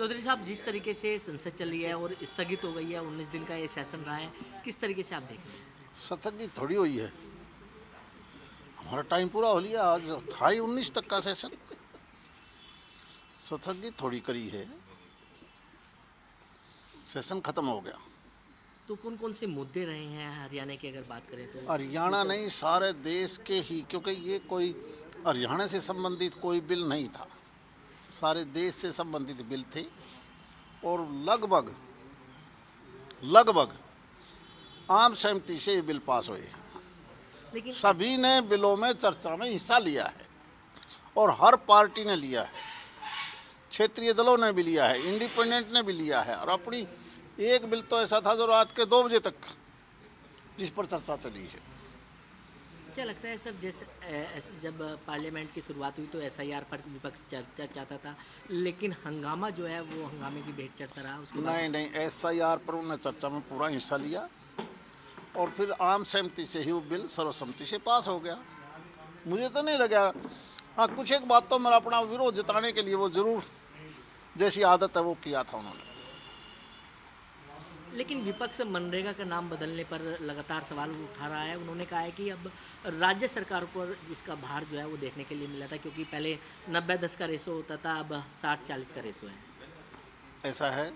चौधरी साहब, जिस तरीके से संसद चल रही है और स्थगित हो गई है, 19 दिन का ये सेशन रहा है, किस तरीके से आप देख रहे हैं? सतर्क थोड़ी हुई है। हमारा टाइम पूरा हो लिया, आज था ही 19 तक का सेशन। सतर्क थोड़ी करी है, सेशन खत्म हो गया। तो कौन कौन से मुद्दे रहे हैं हरियाणा की अगर बात करें तो? हरियाणा नहीं, सारे देश के ही, क्योंकि ये कोई हरियाणा से संबंधित कोई बिल नहीं था, सारे देश से संबंधित बिल थे और लगभग लगभग आम सहमति से ये बिल पास हुए। लेकिन सभी ने बिलों में चर्चा में हिस्सा लिया है और हर पार्टी ने लिया है, क्षेत्रीय दलों ने भी लिया है, इंडिपेंडेंट ने भी लिया है। और अपनी एक बिल तो ऐसा था जो रात के 2 बजे तक जिस पर चर्चा चली है। क्या लगता है सर, जैसे जब पार्लियामेंट की शुरुआत हुई तो एसआईआर पर विपक्ष चर्चा चाहता था, लेकिन हंगामा जो है वो हंगामे की भेंट चढ़ता रहा। उसके बाद नहीं, एसआईआर पर उन्होंने चर्चा में पूरा हिस्सा लिया और फिर आम सहमति से ही वो बिल सर्वसम्मति से पास हो गया। मुझे तो नहीं लगा। हाँ, कुछ एक बात तो मेरा अपना विरोध जताने के लिए वो जरूर, जैसी आदत है वो किया था उन्होंने। लेकिन विपक्ष मनरेगा का नाम बदलने पर लगातार सवाल उठा रहा है। उन्होंने कहा है कि अब राज्य सरकार पर जिसका भार जो है वो देखने के लिए मिला था, क्योंकि पहले 90-10 का रेशो होता था, अब 60-40 का रेशो है। ऐसा है,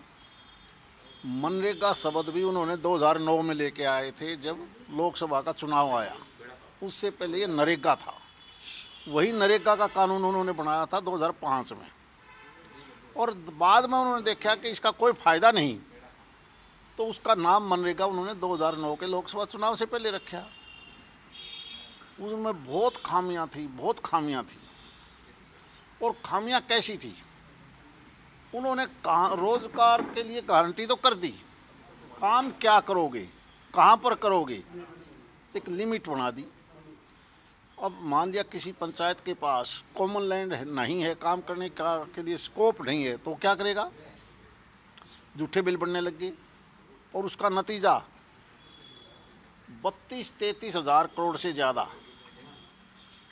मनरेगा शब्द भी उन्होंने 2009 में लेके आए थे जब लोकसभा का चुनाव आया। उससे पहले ये नरेगा था। वही नरेगा का कानून उन्होंने बनाया था 2005 में और बाद में उन्होंने देखा कि इसका कोई फ़ायदा नहीं, तो उसका नाम मनरेगा उन्होंने 2009 के लोकसभा चुनाव से पहले रखा। उसमें बहुत खामियां थी। और खामियां कैसी थी? उन्होंने रोजगार के लिए गारंटी तो कर दी, काम क्या करोगे, कहाँ पर करोगे, एक लिमिट बना दी। अब मान लिया किसी पंचायत के पास कॉमन लैंड नहीं है, काम करने का के लिए स्कोप नहीं है, तो क्या करेगा? झूठे बिल बनने लग गए और उसका नतीजा 32-33 हज़ार करोड़ से ज़्यादा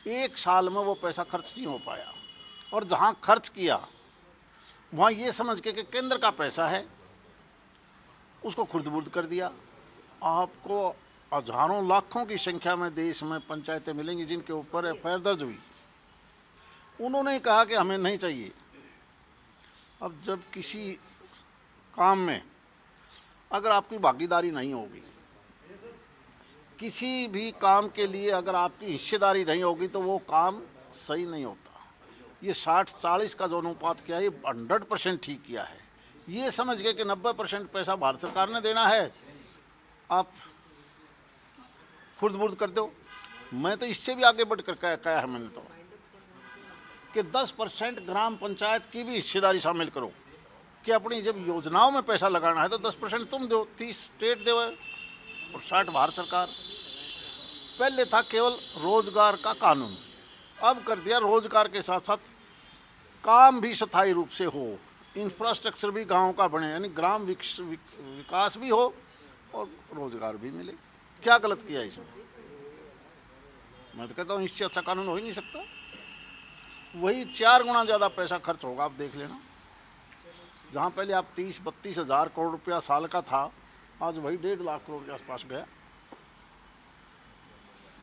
एक साल में वो पैसा खर्च नहीं हो पाया। और जहाँ खर्च किया वहाँ ये समझ के कि केंद्र का पैसा है, उसको खुर्द-बुर्द कर दिया। आपको हजारों लाखों की संख्या में देश में पंचायतें मिलेंगी जिनके ऊपर एफआईआर दर्ज हुई। उन्होंने कहा कि हमें नहीं चाहिए। अब जब किसी काम में अगर आपकी भागीदारी नहीं होगी, किसी भी काम के लिए अगर आपकी हिस्सेदारी नहीं होगी, तो वो काम सही नहीं होता। ये 60-40 का जो अनुपात किया है, ये 100% ठीक किया है। ये समझ गए कि 90% पैसा भारत सरकार ने देना है, आप खुर्द-बुर्द कर दो। मैं तो इससे भी आगे बढ़कर कहा है मैंने तो कि 10% ग्राम पंचायत की भी हिस्सेदारी शामिल करो कि अपनी जब योजनाओं में पैसा लगाना है तो 10% तुम दो, 30 स्टेट दो और 60 भारत सरकार। पहले था केवल रोजगार का कानून, अब कर दिया रोजगार के साथ साथ काम भी स्थायी रूप से हो, इंफ्रास्ट्रक्चर भी गांव का बने, यानी ग्राम विकास भी हो और रोजगार भी मिले। क्या गलत किया इसमें? मैं तो कहता हूँ इससे अच्छा कानून हो ही नहीं सकता। वही 4 गुना ज़्यादा पैसा खर्च होगा, आप देख लेना। जहाँ पहले आप 30-32 हज़ार करोड़ रुपया साल का था, आज वही 1.5 लाख करोड़ के आसपास गया।